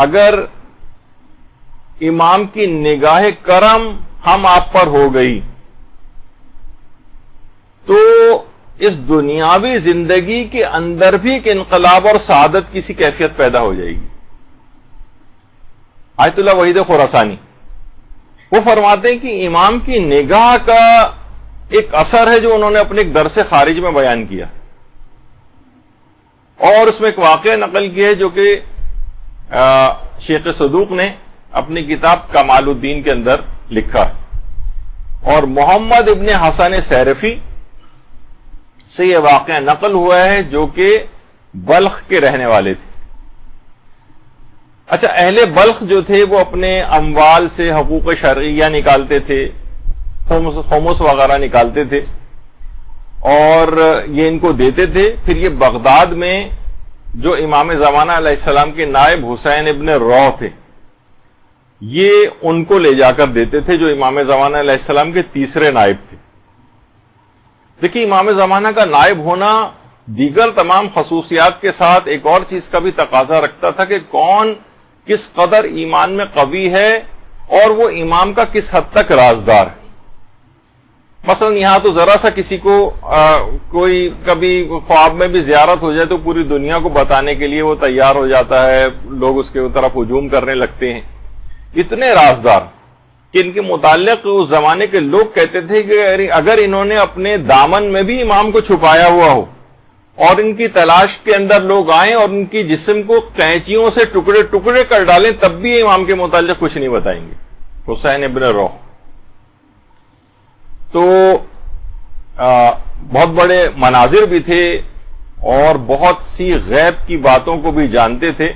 اگر امام کی نگاہ کرم ہم آپ پر ہو گئی تو اس دنیاوی زندگی کے اندر بھی ایک انقلاب اور سعادت کی سی کیفیت پیدا ہو جائے گی. آیت اللہ وحید خراسانی وہ فرماتے ہیں کہ امام کی نگاہ کا ایک اثر ہے جو انہوں نے اپنے ایک درس خارج میں بیان کیا اور اس میں ایک واقعہ نقل کیا ہے جو کہ شیخ صدوق نے اپنی کتاب کمال الدین کے اندر لکھا ہے. اور محمد ابن حسن سیرفی سے یہ واقعہ نقل ہوا ہے جو کہ بلخ کے رہنے والے تھے. اچھا، اہل بلخ جو تھے وہ اپنے اموال سے حقوق شرعیہ نکالتے تھے، خمس وغیرہ نکالتے تھے اور یہ ان کو دیتے تھے. پھر یہ بغداد میں جو امام زمانہ علیہ السلام کے نائب حسین ابن روح تھے یہ ان کو لے جا کر دیتے تھے جو امام زمانہ علیہ السلام کے تیسرے نائب تھے. دیکھیے، امام زمانہ کا نائب ہونا دیگر تمام خصوصیات کے ساتھ ایک اور چیز کا بھی تقاضا رکھتا تھا کہ کون کس قدر ایمان میں قوی ہے اور وہ امام کا کس حد تک رازدار ہے. مثلا یہاں تو ذرا سا کسی کو کوئی کبھی خواب میں بھی زیارت ہو جائے تو پوری دنیا کو بتانے کے لیے وہ تیار ہو جاتا ہے، لوگ اس کے طرف ہجوم کرنے لگتے ہیں. اتنے رازدار کہ ان کے متعلق اس زمانے کے لوگ کہتے تھے کہ اگر انہوں نے اپنے دامن میں بھی امام کو چھپایا ہوا ہو اور ان کی تلاش کے اندر لوگ آئیں اور ان کی جسم کو قینچیوں سے ٹکڑے ٹکڑے کر ڈالیں تب بھی امام کے متعلق کچھ نہیں بتائیں گے. حسین ابن روح تو بہت بڑے مناظر بھی تھے اور بہت سی غیب کی باتوں کو بھی جانتے تھے،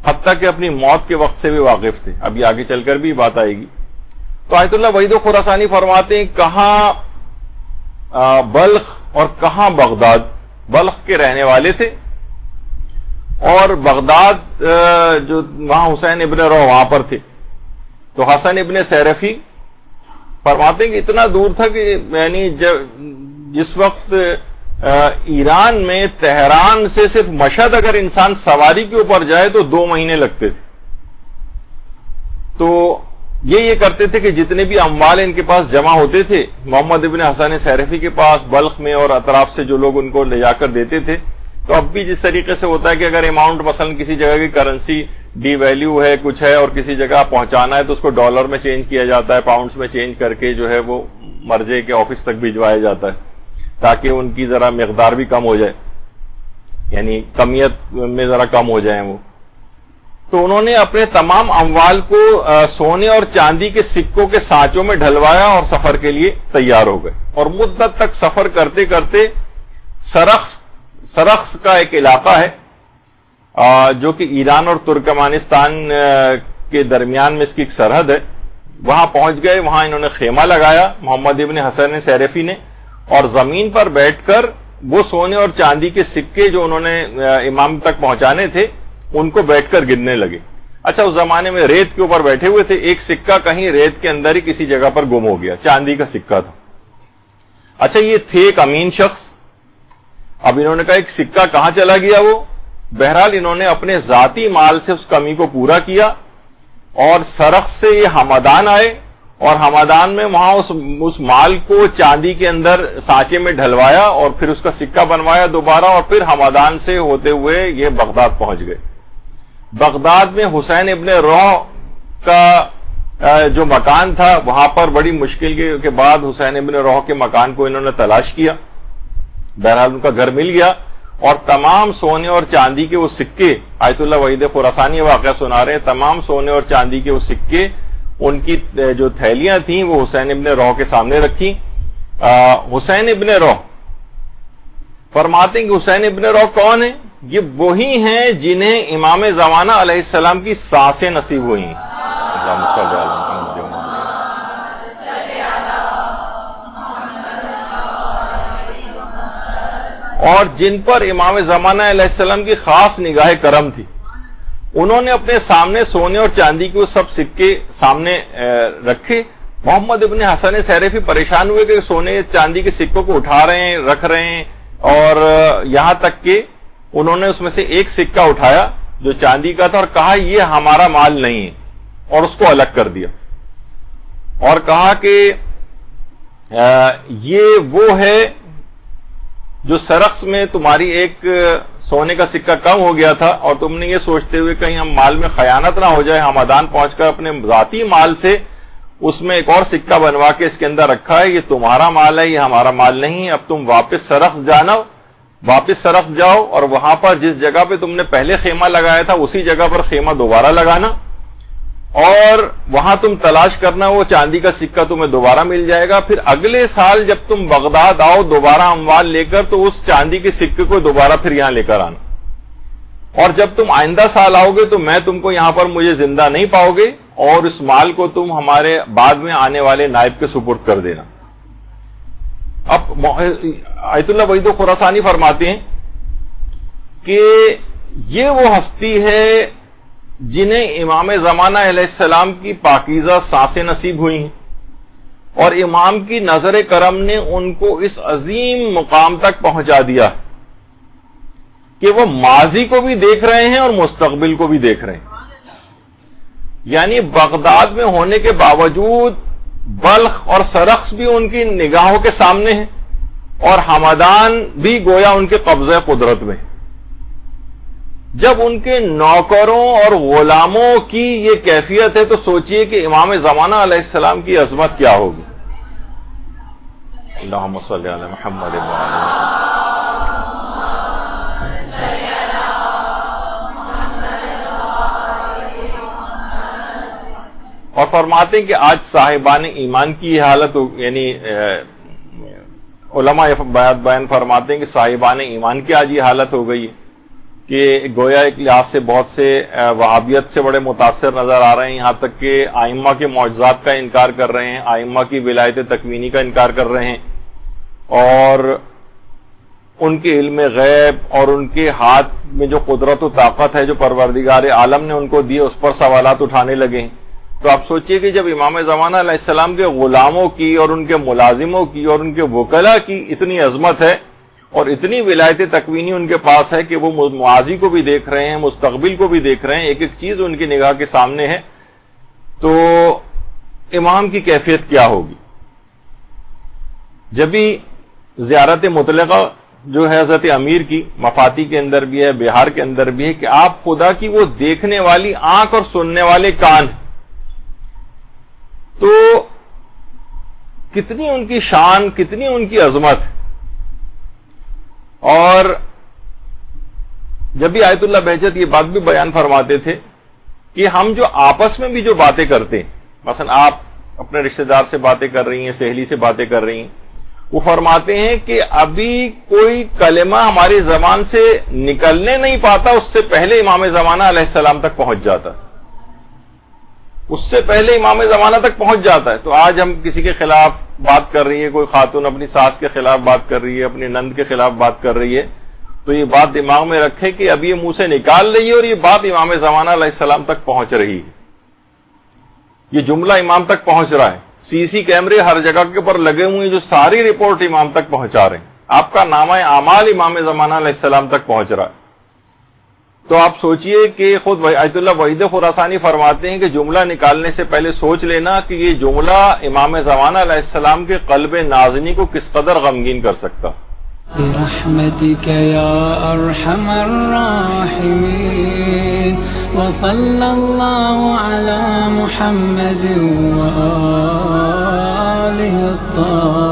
حتیٰ کہ اپنی موت کے وقت سے بھی واقف تھے. ابھی آگے چل کر بھی بات آئے گی. تو آیت اللہ وحید خراسانی فرماتے ہیں کہاں بلخ اور کہاں بغداد. بلخ کے رہنے والے تھے اور بغداد جو وہاں حسین ابن روح وہاں پر تھے. تو حسن ابن سیرفی فرماتے ہیں کہ اتنا دور تھا کہ یعنی جس وقت ایران میں تہران سے صرف مشہد اگر انسان سواری کے اوپر جائے تو 2 مہینے لگتے تھے. تو یہ کرتے تھے کہ جتنے بھی اموال ان کے پاس جمع ہوتے تھے محمد ابن حسن سیرفی کے پاس بلخ میں اور اطراف سے جو لوگ ان کو لے جا کر دیتے تھے. تو اب بھی جس طریقے سے ہوتا ہے کہ اگر اماؤنٹ مثلا کسی جگہ کی کرنسی ڈی ویلیو ہے کچھ ہے اور کسی جگہ پہنچانا ہے تو اس کو ڈالر میں چینج کیا جاتا ہے، پاؤنڈز میں چینج کر کے جو ہے وہ مرجع کے آفس تک بھجوایا جاتا ہے تاکہ ان کی ذرا مقدار بھی کم ہو جائے، یعنی کمیت میں ذرا کم ہو جائیں وہ. تو انہوں نے اپنے تمام اموال کو سونے اور چاندی کے سکوں کے سانچوں میں ڈھلوایا اور سفر کے لیے تیار ہو گئے. اور مدت تک سفر کرتے کرتے سرخس کا ایک علاقہ ہے جو کہ ایران اور ترکمانستان کے درمیان میں اس کی ایک سرحد ہے، وہاں پہنچ گئے. وہاں انہوں نے خیمہ لگایا محمد ابن حسن سیرفی نے اور زمین پر بیٹھ کر وہ سونے اور چاندی کے سکے جو انہوں نے امام تک پہنچانے تھے ان کو بیٹھ کر گننے لگے. اچھا، اس زمانے میں ریت کے اوپر بیٹھے ہوئے تھے، ایک سکہ کہیں ریت کے اندر ہی کسی جگہ پر گم ہو گیا، چاندی کا سکہ تھا. اچھا، یہ تھے ایک امین شخص. اب انہوں نے کہا ایک سکہ کہاں چلا گیا وہ. بہرحال انہوں نے اپنے ذاتی مال سے اس کمی کو پورا کیا اور سرخ سے یہ ہمدان آئے اور ہمدان میں وہاں اس مال کو چاندی کے اندر سانچے میں ڈھلوایا اور پھر اس کا سکہ بنوایا دوبارہ اور پھر ہمدان سے ہوتے ہوئے یہ بغداد پہنچ گئے. بغداد میں حسین ابن روح کا جو مکان تھا وہاں پر بڑی مشکل کے بعد حسین ابن روح کے مکان کو انہوں نے تلاش کیا. بہرحال ان کا گھر مل گیا اور تمام سونے اور چاندی کے وہ سکے، آیت اللہ وحید خراسانی واقعہ سنا رہے ہیں، تمام سونے اور چاندی کے وہ سکے ان کی جو تھیلیاں تھیں وہ حسین ابن روح کے سامنے رکھی. حسین ابن روح فرماتے ہیں کہ حسین ابن روح کون ہیں؟ یہ وہی ہیں جنہیں امام زمانہ علیہ السلام کی سانسیں نصیب ہوئی ہیں. اور جن پر امام زمانہ علیہ السلام کی خاص نگاہ کرم تھی. انہوں نے اپنے سامنے سونے اور چاندی کے وہ سب سکے سامنے رکھے. محمد ابن حسن سیرفی پریشان ہوئے کہ سونے چاندی کے سکوں کو اٹھا رہے ہیں، رکھ رہے ہیں، اور یہاں تک کہ انہوں نے اس میں سے ایک سکہ اٹھایا جو چاندی کا تھا اور کہا یہ ہمارا مال نہیں ہے، اور اس کو الگ کر دیا اور کہا کہ یہ وہ ہے جو سرخس میں تمہاری ایک سونے کا سکہ کم ہو گیا تھا اور تم نے یہ سوچتے ہوئے کہیں ہم مال میں خیانت نہ ہو جائے، ہمدان پہنچ کر اپنے ذاتی مال سے اس میں ایک اور سکہ بنوا کے اس کے اندر رکھا ہے، یہ تمہارا مال ہے، یہ ہمارا مال نہیں ہے، اب تم واپس سرخس جاؤ اور وہاں پر جس جگہ پہ تم نے پہلے خیمہ لگایا تھا اسی جگہ پر خیمہ دوبارہ لگانا، اور وہاں تم تلاش کرنا، وہ چاندی کا سکہ تمہیں دوبارہ مل جائے گا، پھر اگلے سال جب تم بغداد آؤ دوبارہ اموال لے کر تو اس چاندی کے سکے کو دوبارہ پھر یہاں لے کر آنا، اور جب تم آئندہ سال آؤ گے تو میں تم کو یہاں پر مجھے زندہ نہیں پاؤ گے اور اس مال کو تم ہمارے بعد میں آنے والے نائب کے سپرد کر دینا۔ اب آیت اللہ وحید خراسانی فرماتے ہیں کہ یہ وہ ہستی ہے جنہیں امام زمانہ علیہ السلام کی پاکیزہ سانسیں نصیب ہوئی ہیں، اور امام کی نظر کرم نے ان کو اس عظیم مقام تک پہنچا دیا کہ وہ ماضی کو بھی دیکھ رہے ہیں اور مستقبل کو بھی دیکھ رہے ہیں، یعنی بغداد میں ہونے کے باوجود بلخ اور سرخس بھی ان کی نگاہوں کے سامنے ہیں اور ہمدان بھی گویا ان کے قبضہ قدرت میں ہے۔ جب ان کے نوکروں اور غلاموں کی یہ کیفیت ہے تو سوچئے کہ امام زمانہ علیہ السلام کی عظمت کیا ہوگی۔ اللہم صلی علی محمد اور فرماتے ہیں کہ آج صاحبان ایمان کی یہ حالت یعنی علماء بیان فرماتے ہیں کہ صاحبان ایمان کی آج یہ حالت ہو گئی ہے کہ گویا ایک لحاظ سے بہت سے وہابیت سے بڑے متاثر نظر آ رہے ہیں، یہاں تک کہ ائمہ کے معجزات کا انکار کر رہے ہیں، ائمہ کی ولایت تکوینی کا انکار کر رہے ہیں، اور ان کے علم غیب اور ان کے ہاتھ میں جو قدرت و طاقت ہے جو پروردگار عالم نے ان کو دی اس پر سوالات اٹھانے لگے ہیں۔ تو آپ سوچئے کہ جب امام زمانہ علیہ السلام کے غلاموں کی اور ان کے ملازموں کی اور ان کے وکلاء کی اتنی عظمت ہے اور اتنی ولایت تکوینی ان کے پاس ہے کہ وہ ماضی کو بھی دیکھ رہے ہیں، مستقبل کو بھی دیکھ رہے ہیں، ایک ایک چیز ان کی نگاہ کے سامنے ہے، تو امام کی کیفیت کیا ہوگی؟ جبھی زیارت مطلقہ جو ہے حضرت امیر کی مفاتی کے اندر بھی ہے، بہار کے اندر بھی ہے کہ آپ خدا کی وہ دیکھنے والی آنکھ اور سننے والے کان، تو کتنی ان کی شان، کتنی ان کی عظمت ہے۔ اور جب بھی آیت اللہ بہجت یہ بات بھی بیان فرماتے تھے کہ ہم جو آپس میں بھی جو باتیں کرتے ہیں، مثلا آپ اپنے رشتہ دار سے باتیں کر رہی ہیں، سہیلی سے باتیں کر رہی ہیں، وہ فرماتے ہیں کہ ابھی کوئی کلمہ ہماری زبان سے نکلنے نہیں پاتا، اس سے پہلے امام زمانہ علیہ السلام تک پہنچ جاتا ہے، اس سے پہلے امام زمانہ تک پہنچ جاتا ہے۔ تو آج ہم کسی کے خلاف بات کر رہی ہے، کوئی خاتون اپنی ساس کے خلاف بات کر رہی ہے، اپنی نند کے خلاف بات کر رہی ہے، تو یہ بات دماغ میں رکھے کہ اب یہ منہ سے نکال رہی ہے اور یہ بات امام زمانہ علیہ السلام تک پہنچ رہی ہے، یہ جملہ امام تک پہنچ رہا ہے، سی سی کیمرے ہر جگہ کے اوپر لگے ہوئے ہیں جو ساری رپورٹ امام تک پہنچا رہے ہیں، آپ کا نامہ اعمال امام زمانہ علیہ السلام تک پہنچ رہا ہے۔ تو آپ سوچئے کہ خود آیت اللہ وحید خراسانی فرماتے ہیں کہ جملہ نکالنے سے پہلے سوچ لینا کہ یہ جملہ امام زمانہ علیہ السلام کے قلب نازنی کو کس قدر غمگین کر سکتا۔ برحمتك يا أرحم الراحمين وصلى الله على محمد وآله الطاهرين